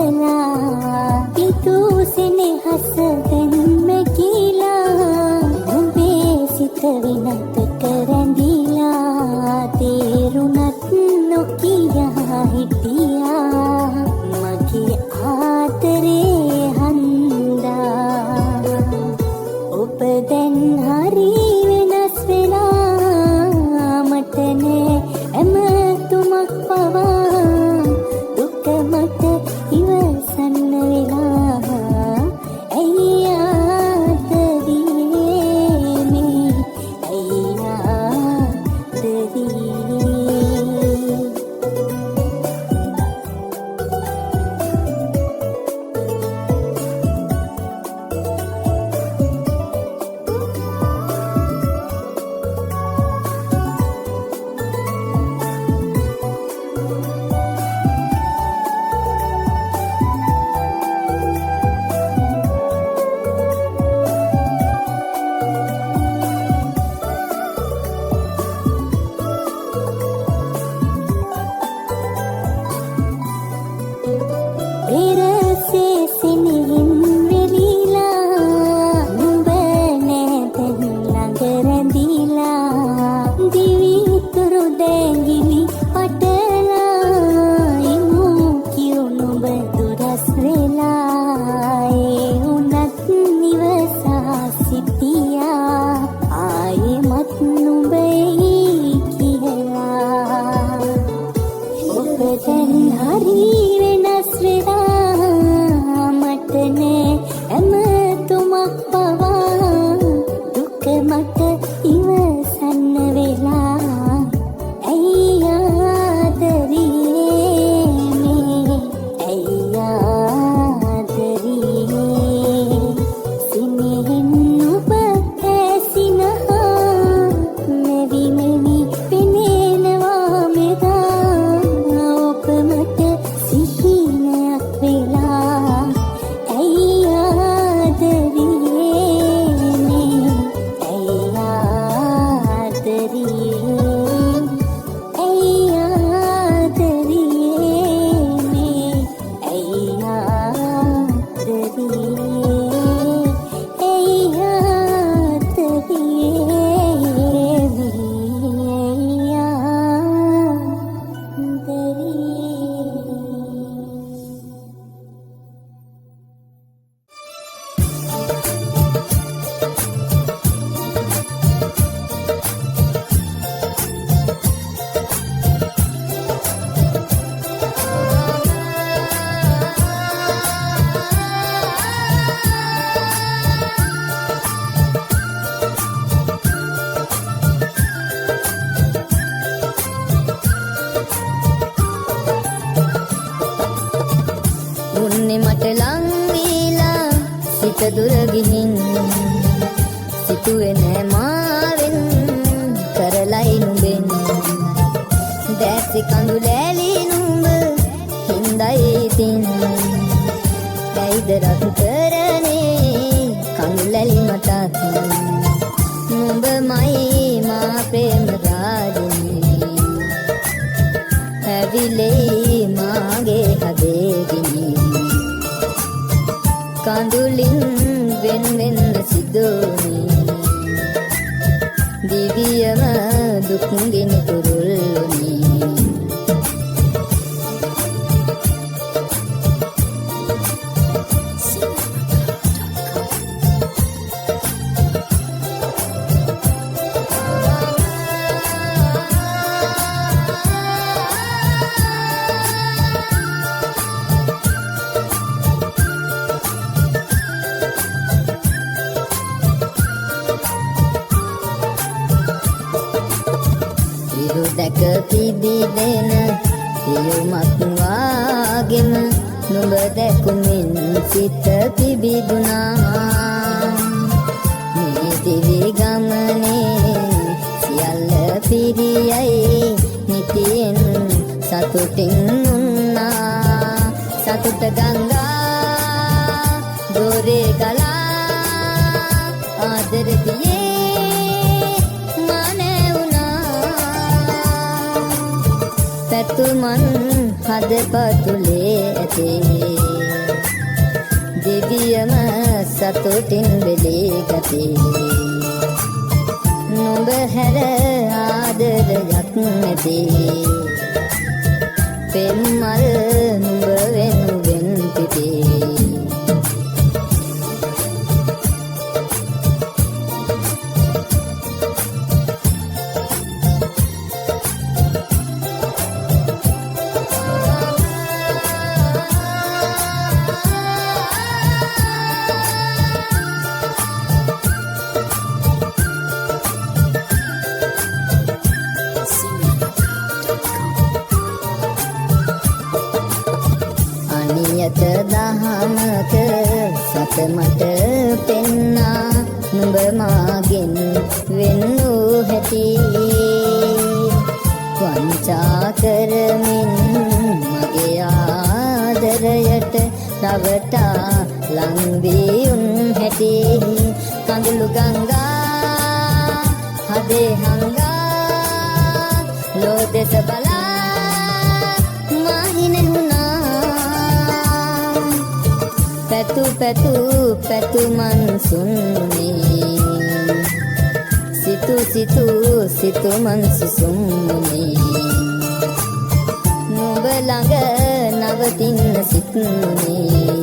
ඉවසලා පිටු සෙනෙහස දැන්ම කියලා ඔබේ සිත විනත කරැඳිලා තේරුණත් නොකියා හිටියා මගේ ආදරේ හන්දා ඔබ දැන් හරි වෙනස් වෙලා මට නෑ ඇමතුමක් පවා දුක මට ඉවසන්න වෙලා ඇයි ආදරේ මේ ඇයි ආදරේ දුර ගිහින් සිතුවේ නෑ මාවෙන් කරලයි නුඹෙන් දැසි කඳු ලෑලි නුඹ හින්දයි තින් දැයිද රතු කරනේ කඳු ලෑලි මටත් නුඹමයි මා ප්‍රේම රාජිනී හැවිලේ මාගේ හදේගිනි කඳුලින් වෙන් වෙන්න සිදුවුනි දිවියම දුක් ගෙන තුරුල්ලුනි දැක පිබිදෙන පියුමක් වාගෙම නුඹ දැකුමින් සිත පිබිදුනා මේ දිවි ගමනේ සියල්ල පිරියයි නිතියෙන් සතුටින් උන්නා සතුට ගංගා දොරේ ගලා ආදර දියේ පැතුමන් හදපතුලේ ඇතේ දෙවියම සතුටින් වෙලේ ගතේ නුඹ හැර ආදරයක් නැතේ පෙම්මල් නුඹ වෙනුවෙන් පිටේ අනියත දහමක සත මට පෙන්නා නුඹ මාගෙන් වෙන් වූ හැටි වංචා කරමින් මගේ ආදරයට රවටා ලං වී උන් හැටි කඳුළු ගංගා හදේ හංගා ලෝ දෙස බලා මාහිනෙහුණා පැතු පැතු පැතු මන්සුන්නේ සිතු සිතු සිතු මන්සුසුන්නේ නුඹ ළඟ නවතින්න සිත්නුනේ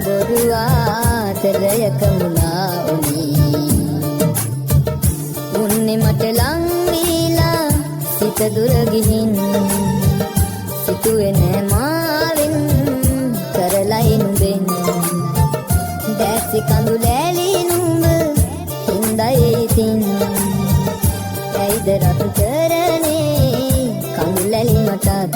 බොරු ආතරයක මුලා උනේ උන්නේ මට ලං වීලා සිත දුර ගිහින් සිතුවේ නෑ මාවෙන් කරලයි නුඹෙන් දැසි කඳු ලෑලි නුඹ හින්දයි තින් ඇයිද රතු කරනේ කඳු ලෑලි මටත්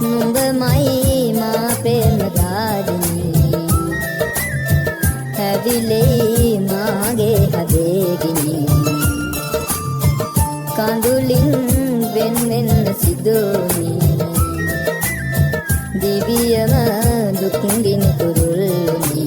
නුඹමයි මා ප්‍රේම දාදිනේ හැවිලේ මාගේ හදේ ගිනි කඳුලින් වෙන් වෙන්න සිදුනේ දිවියම දුක්ගින කුරුල්ලුනි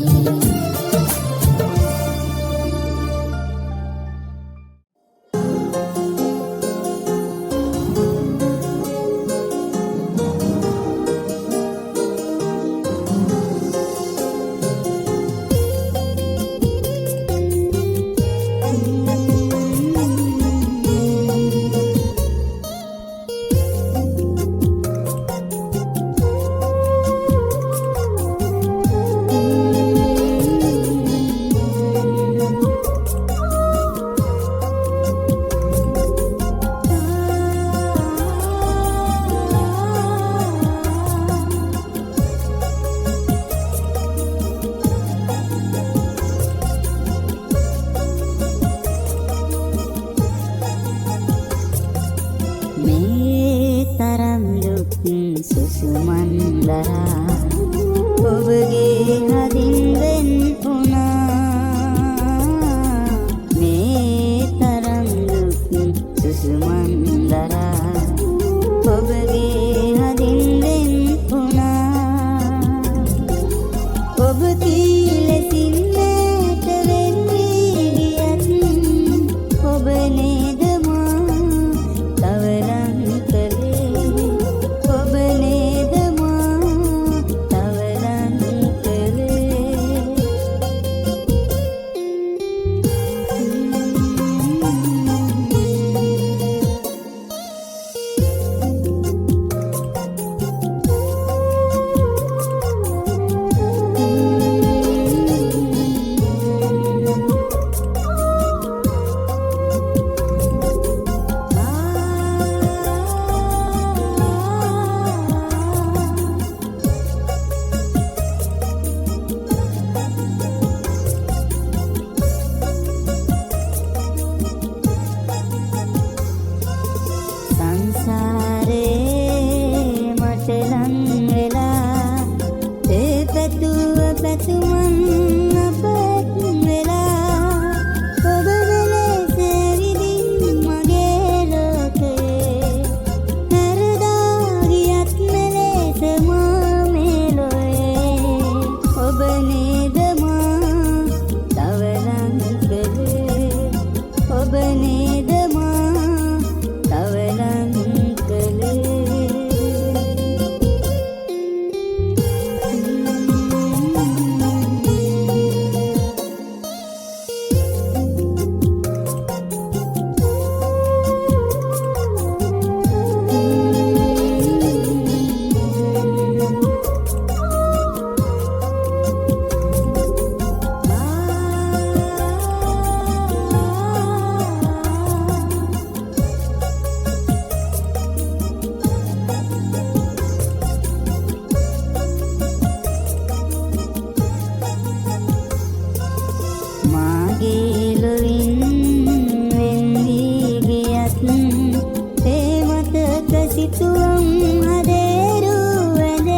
සිතුවම් හදේරුවදේ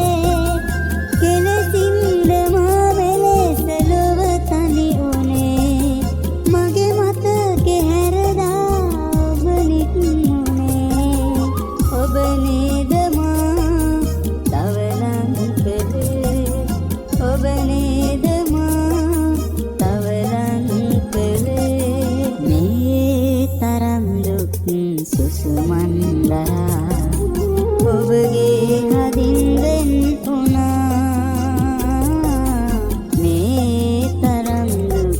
කෙලසින්ද මා වෙලෙස ලොව තනි උනේ මගේ මතකෙ හැරදා ඔබ නික්මුනේ ඔබ නේද මා තවලං කළේ ඔබ නේද මා තවලං කළේ මේ තරම් දුක් සුසුමන්දරා ඔබගේ හදින් වෙන් වුණා මේ තරම් දුක්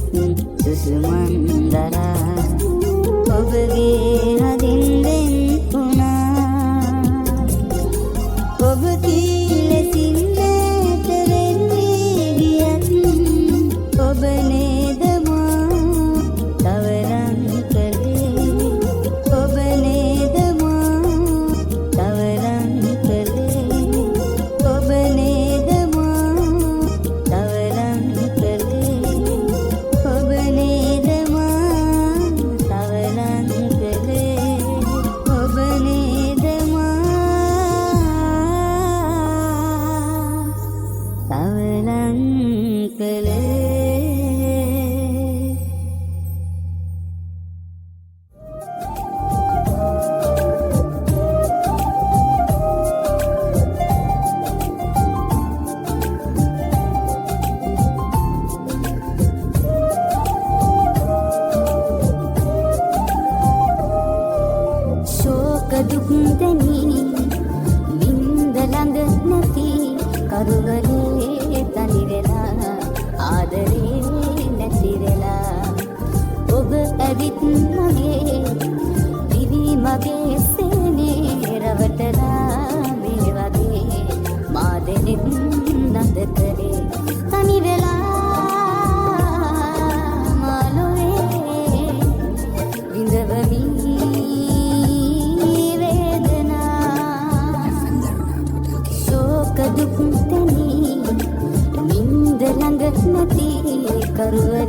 සුසුමන්දරා ඔබගේ හදින් වෙන් වුණා ඔබ කීලෙසින් නැත වෙන්නේ ගියත් ඔබ නේද මා තවලං කළේ ඔබ නේද මා තවලං කළේ ඔබ නේද මා තවලං කළේ ඔබ නේද මා තවලං කළේ ඔබ නේද මා තවලං කළේ ශෝක දුක් දැනී නින්ද ළඟ නැති කරුවලේ තනි වෙලා ආදරේ නැති වෙලා ඔබ ඇවිත් මගේ දිවි මගේ සෙනේ රවටලා මේ වගේ මා දෙනෙත් නඳ කරේ තනි වෙලා මාලොවේ විඳවමි ශෝක දුක් තනි නින්ද ළඟ නැති කරුවලේ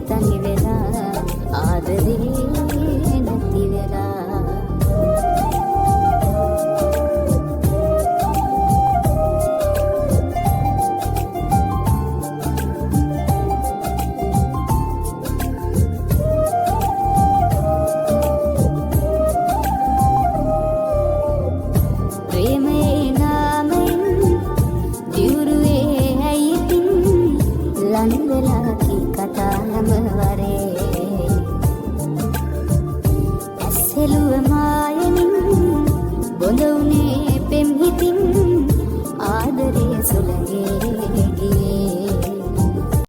තනි වෙලා ආදරේ නැති වෙලා ප්‍රේමයේ නාමයෙන් දියුරුවේ ඇයිතින් ලන්දලා කී කතා නමවා